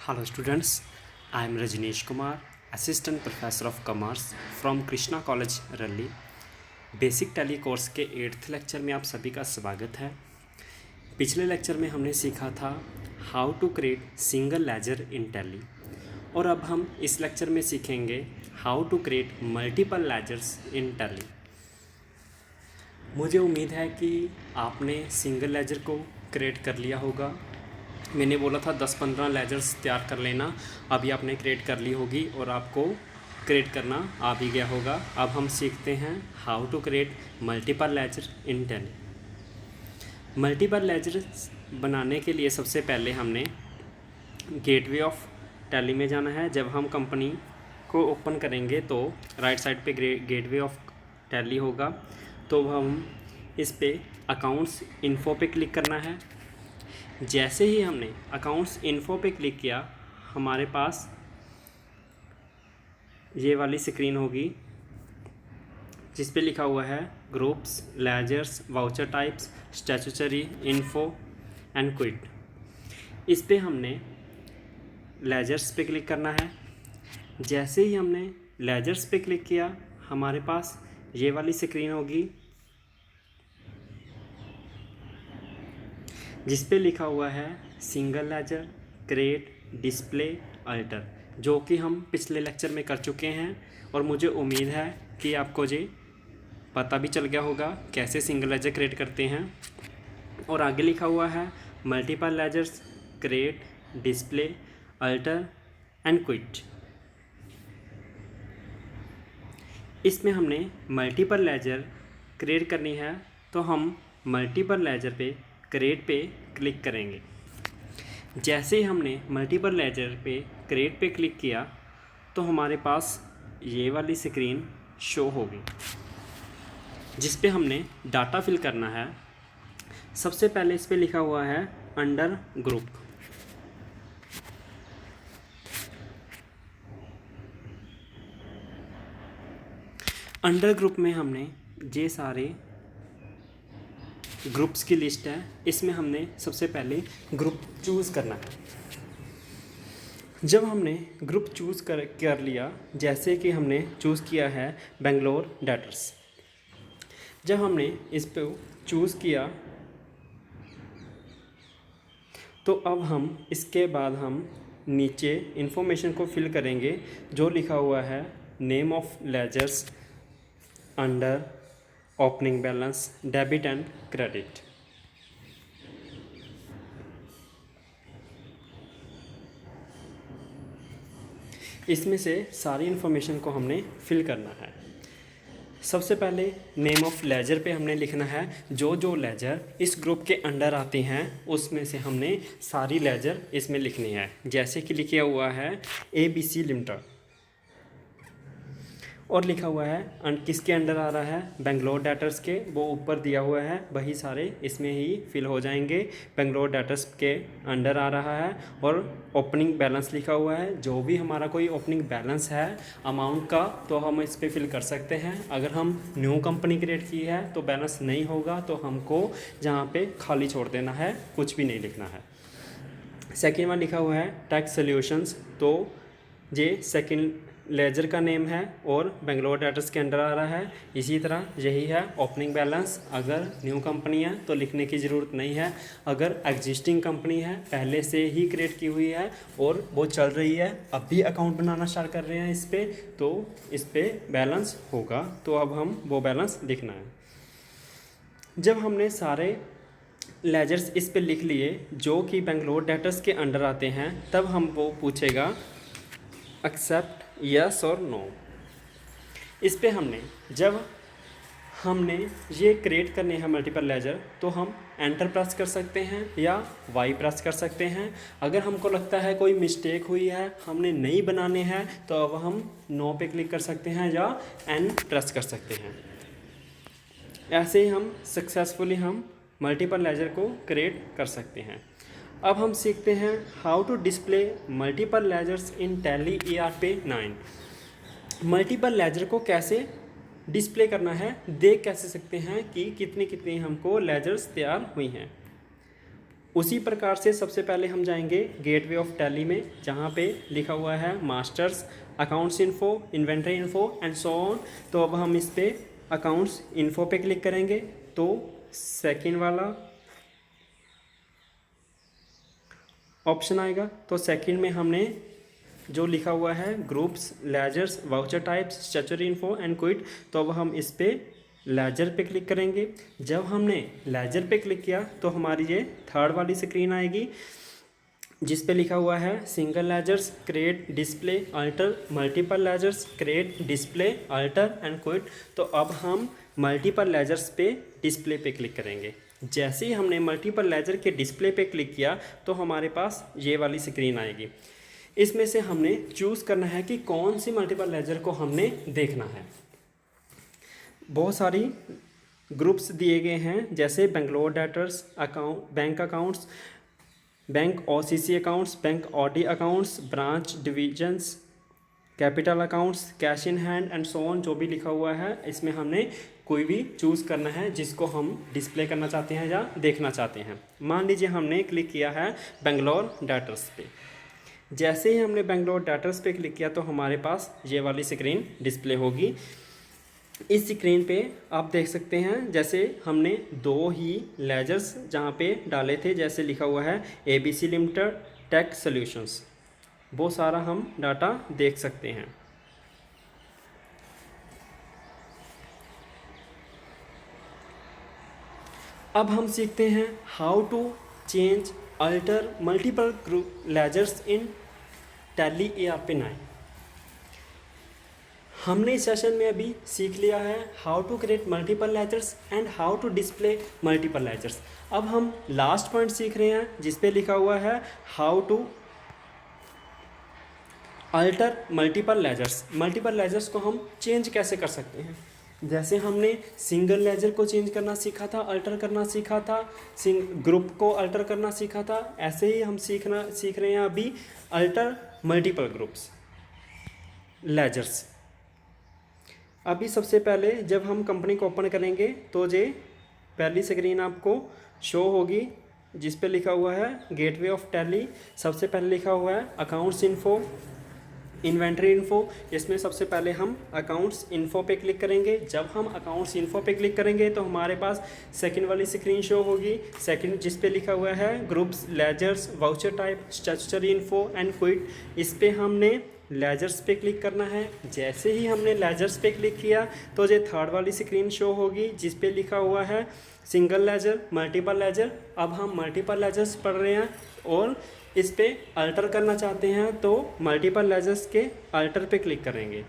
Hello students, I am Rajneesh Kumar, Assistant Professor of Commerce from Krishna College, Rally। Basic tally course के 8th lecture में आप सभी का स्वागत है। पिछले लेक्चर में हमने सीखा था how to create single ledger in Tally और अब हम इस लेक्चर में सीखेंगे how to create multiple ledgers in Tally. मुझे उम्मीद है कि आपने सिंगल लेजर को क्रिएट कर लिया होगा। मैंने बोला था 10-15 लेजर्स तैयार कर लेना, अभी आपने क्रिएट कर ली होगी और आपको क्रिएट करना आ भी गया होगा। अब हम सीखते हैं how to create multiple ledger in Tally. Multiple ledger बनाने के लिए सबसे पहले हमने गेटवे ऑफ टैली में जाना है। जब हम कंपनी को ओपन करेंगे तो राइट साइड पे गेटवे ऑफ टैली होगा, तो हम इस पे अकाउंट्स इन्फो पे क्लिक करना है। जैसे ही हमने अकाउंट्स इन्फो पे क्लिक किया, हमारे पास ये वाली स्क्रीन होगी जिस पे लिखा हुआ है groups, ledgers, voucher types, statutory, info and quit. इस पे हमने लेजर्स पे क्लिक करना है। जैसे ही हमने लेजर्स पे क्लिक किया, हमारे पास ये वाली स्क्रीन होगी जिस पे लिखा हुआ है single ledger, create, display, alter, जो कि हम पिछले लेक्चर में कर चुके हैं और मुझे उम्मीद है कि आपको ये पता भी चल गया होगा कैसे सिंगल लेजर क्रिएट करते हैं। और आगे लिखा हुआ है multiple ledgers, create, display, alter and quit. इसमें हमने मल्टीपल लेजर क्रिएट करनी है, तो हम मल्टीपल लेजर पे क्रिएट पे क्लिक करेंगे। जैसे ही हमने मल्टीपल लेजर पे क्रिएट पे क्लिक किया, तो हमारे पास ये वाली स्क्रीन शो होगी जिस पे हमने डाटा फिल करना है। सबसे पहले इस पे लिखा हुआ है अंडर ग्रुप। अंडर ग्रुप में हमने ये सारे ग्रुप्स की लिस्ट है, इसमें हमने सबसे पहले ग्रुप चूज़ करना है। जब हमने ग्रुप चूज़ कर लिया, जैसे कि हमने चूज़ किया है बेंगलोर डेटर्स। जब हमने इस पे चूज़ किया, तो अब हम इसके बाद हम नीचे इन्फॉर्मेशन को फिल करेंगे जो लिखा हुआ है name of ledgers, under, opening balance, debit and credit. इसमें से सारी इन्फॉर्मेशन को हमने फिल करना है। सबसे पहले नेम ऑफ लेजर पे हमने लिखना है जो लेजर इस ग्रुप के अंडर आते हैं, उसमें से हमने सारी लेजर इसमें लिखनी है। जैसे कि लिखा हुआ है ABC लिमिटेड और लिखा हुआ है किसके अंडर आ रहा है, बेंगलोर डेटर्स के, वो ऊपर दिया हुआ है, वही सारे इसमें ही फिल हो जाएंगे। बेंगलोर डेटर्स के अंडर आ रहा है और ओपनिंग बैलेंस लिखा हुआ है। जो भी हमारा कोई ओपनिंग बैलेंस है अमाउंट का, तो हम इस पर फिल कर सकते हैं। अगर हम न्यू कंपनी क्रिएट की है तो बैलेंस नहीं होगा, तो हमको जहाँ पे खाली छोड़ देना है, कुछ भी नहीं लिखना है। सेकेंड वन लिखा हुआ है टैक्स सोल्यूशंस, तो ये सेकेंड लेजर का नेम है और बेंगलोर डेटर्स के अंडर आ रहा है। इसी तरह यही है ओपनिंग बैलेंस। अगर न्यू कंपनी है तो लिखने की ज़रूरत नहीं है। अगर एग्जिस्टिंग कंपनी है, पहले से ही क्रिएट की हुई है और वो चल रही है, अब भी अकाउंट बनाना स्टार्ट कर रहे हैं इस पर, तो इस पर बैलेंस होगा, तो अब हम वो बैलेंस लिखना है। जब हमने सारे लेजर्स इस पे लिख लिए जो कि बेंगलोर डेटर्स के अंडर आते हैं, तब हम वो पूछेगा एक्सेप्ट यस और नो। इस पे जब हमने ये क्रिएट करने हैं मल्टीपल लेजर, तो हम एंटर प्रेस कर सकते हैं या वाई प्रेस कर सकते हैं। अगर हमको लगता है कोई मिस्टेक हुई है, हमने नहीं बनाने हैं, तो अब हम नो पे क्लिक कर सकते हैं या एन प्रेस कर सकते हैं। ऐसे ही हम सक्सेसफुली मल्टीपल लेजर को क्रिएट कर सकते हैं। अब हम सीखते हैं how to display multiple ledgers in Tally ERP9। Multiple ledger को कैसे डिस्प्ले करना है, देख कैसे सकते हैं कि कितनी कितनी हमको लेजर्स तैयार हुई हैं। उसी प्रकार से सबसे पहले हम जाएंगे गेटवे ऑफ टैली में, जहाँ पे लिखा हुआ है masters accounts info, inventory info and so on. तो अब हम इस पे अकाउंट्स इन्फो पे क्लिक करेंगे तो सेकंड वाला ऑप्शन आएगा। तो सेकंड में हमने जो लिखा हुआ है groups, ledgers, voucher types, statutory info and quit, तो अब हम इस पे लेजर पे क्लिक करेंगे। जब हमने लेजर पे क्लिक किया तो हमारी ये थर्ड वाली स्क्रीन आएगी जिस पे लिखा हुआ है single ledgers, create, display, alter, multiple ledgers, create, display, alter and quit. तो अब हम मल्टीपल लेजर्स पे डिस्प्ले पे क्लिक करेंगे। जैसे ही हमने मल्टीपल लेजर के डिस्प्ले पे क्लिक किया तो हमारे पास ये वाली स्क्रीन आएगी। इसमें से हमने चूज़ करना है कि कौन सी मल्टीपल लेजर को हमने देखना है। बहुत सारी ग्रुप्स दिए गए हैं, जैसे Bangalore debtors account, bank accounts, bank OCC accounts, bank Audi accounts, branch divisions, capital accounts, cash in hand and so on. जो भी लिखा हुआ है इसमें हमने कोई भी चूज़ करना है जिसको हम डिस्प्ले करना चाहते हैं या देखना चाहते हैं। मान लीजिए हमने क्लिक किया है बेंगलोर डेटर्स पे। जैसे ही हमने बेंगलोर डेटर्स पे क्लिक किया तो हमारे पास ये वाली स्क्रीन डिस्प्ले होगी। इस स्क्रीन पे आप देख सकते हैं जैसे हमने दो ही लेजर्स जहाँ पे डाले थे, जैसे लिखा हुआ है ABC लिमिटेड टेक सॉल्यूशंस, वो सारा हम डाटा देख सकते हैं। अब हम सीखते हैं how to change alter multiple group ledgers in Tally ERP9। हमने इस सेशन में अभी सीख लिया है how to create multiple ledgers and how to display multiple ledgers. अब हम लास्ट पॉइंट सीख रहे हैं जिस पे लिखा हुआ है how to alter multiple ledgers. Multiple ledgers को हम चेंज कैसे कर सकते हैं। जैसे हमने सिंगल लेजर को चेंज करना सीखा था, अल्टर करना सीखा था, ग्रुप को अल्टर करना सीखा था, ऐसे ही हम सीख रहे हैं अभी अल्टर मल्टीपल ग्रुप्स लेजर्स। अभी सबसे पहले जब हम कंपनी को ओपन करेंगे तो ये पहली स्क्रीन आपको शो होगी जिस पे लिखा हुआ है गेटवे ऑफ टैली। सबसे पहले लिखा हुआ है अकाउंट्स इन्फो, इन्वेंट्री इन्फो। इसमें सबसे पहले हम अकाउंट्स इन्फो पे क्लिक करेंगे। जब हम अकाउंट्स इन्फो पे क्लिक करेंगे तो हमारे पास सेकंड वाली स्क्रीन शो होगी, सेकंड जिस पे लिखा हुआ है groups, ledgers, voucher type, statutory info and quit. इस पे हमने लेजर्स पे क्लिक करना है। जैसे ही हमने लेजर्स पे क्लिक किया तो ये थर्ड वाली स्क्रीन शो होगी जिस पे लिखा हुआ है सिंगल लेजर, मल्टीपल लेजर। अब हम मल्टीपल लेजर्स पढ़ रहे हैं और इस पे अल्टर करना चाहते हैं तो मल्टीपल लेजर्स के अल्टर पे क्लिक करेंगे।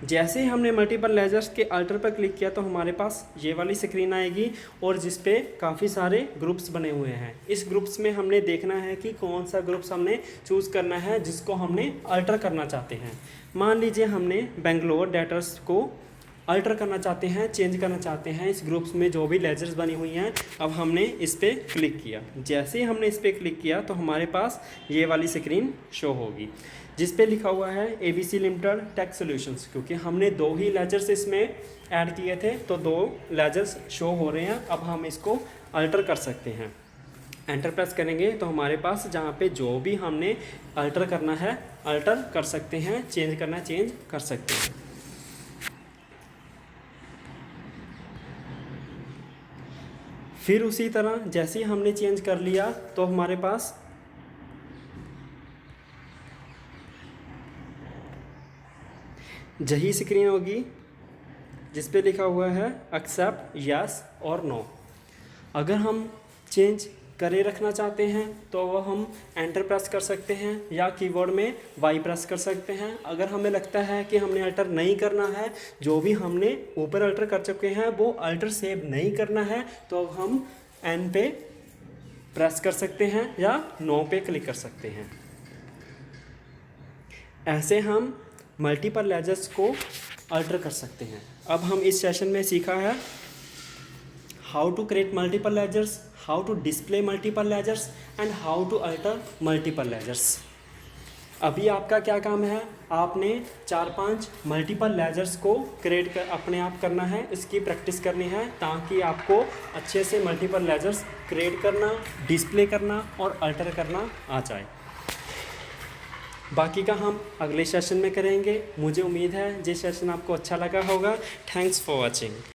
जैसे ही हमने मल्टीपल लेजर्स के अल्टर पर क्लिक किया तो हमारे पास ये वाली स्क्रीन आएगी और जिस पे काफ़ी सारे ग्रुप्स बने हुए हैं। इस ग्रुप्स में हमने देखना है कि कौन सा ग्रुप्स हमने चूज़ करना है जिसको हमने अल्टर करना चाहते हैं। मान लीजिए हमने बेंगलोर डेटर्स को अल्टर करना चाहते हैं, चेंज करना चाहते हैं। इस ग्रुप्स में जो भी लेजर्स बनी हुई हैं, अब हमने इस पर क्लिक किया। जैसे ही हमने इस पर क्लिक किया तो हमारे पास ये वाली स्क्रीन शो होगी जिस पे लिखा हुआ है ABC लिमिटेड टेक सॉल्यूशंस। क्योंकि हमने दो ही लेजर्स इसमें ऐड किए थे तो दो लेजर्स शो हो रहे हैं। अब हम इसको अल्टर कर सकते हैं। एंटर प्रेस करेंगे तो हमारे पास जहाँ पे जो भी हमने अल्टर करना है अल्टर कर सकते हैं, चेंज करना है चेंज कर सकते हैं। फिर उसी तरह जैसे ही हमने चेंज कर लिया तो हमारे पास यही स्क्रीन होगी जिस पे लिखा हुआ है एक्सेप्ट, यस और नो। अगर हम चेंज करे रखना चाहते हैं तो वह हम एंटर प्रेस कर सकते हैं या कीबोर्ड में वाई प्रेस कर सकते हैं। अगर हमें लगता है कि हमने अल्टर नहीं करना है, जो भी हमने ऊपर अल्टर कर चुके हैं वो अल्टर सेव नहीं करना है, तो अब हम एन पे प्रेस कर सकते हैं या नो पे क्लिक कर सकते हैं। ऐसे हम मल्टीपल लेजर्स को अल्टर कर सकते हैं। अब हम इस सेशन में सीखा है how to create multiple ledgers, how to display multiple ledgers and how to alter multiple ledgers. अभी आपका क्या काम है, आपने 4-5 मल्टीपल लेजर्स को क्रिएट कर अपने आप करना है, इसकी प्रैक्टिस करनी है ताकि आपको अच्छे से मल्टीपल लेजर्स क्रिएट करना, डिस्प्ले करना और अल्टर करना आ जाए। बाकी का हम अगले सेशन में करेंगे। मुझे उम्मीद है ये सेशन आपको अच्छा लगा होगा। Thanks for watching.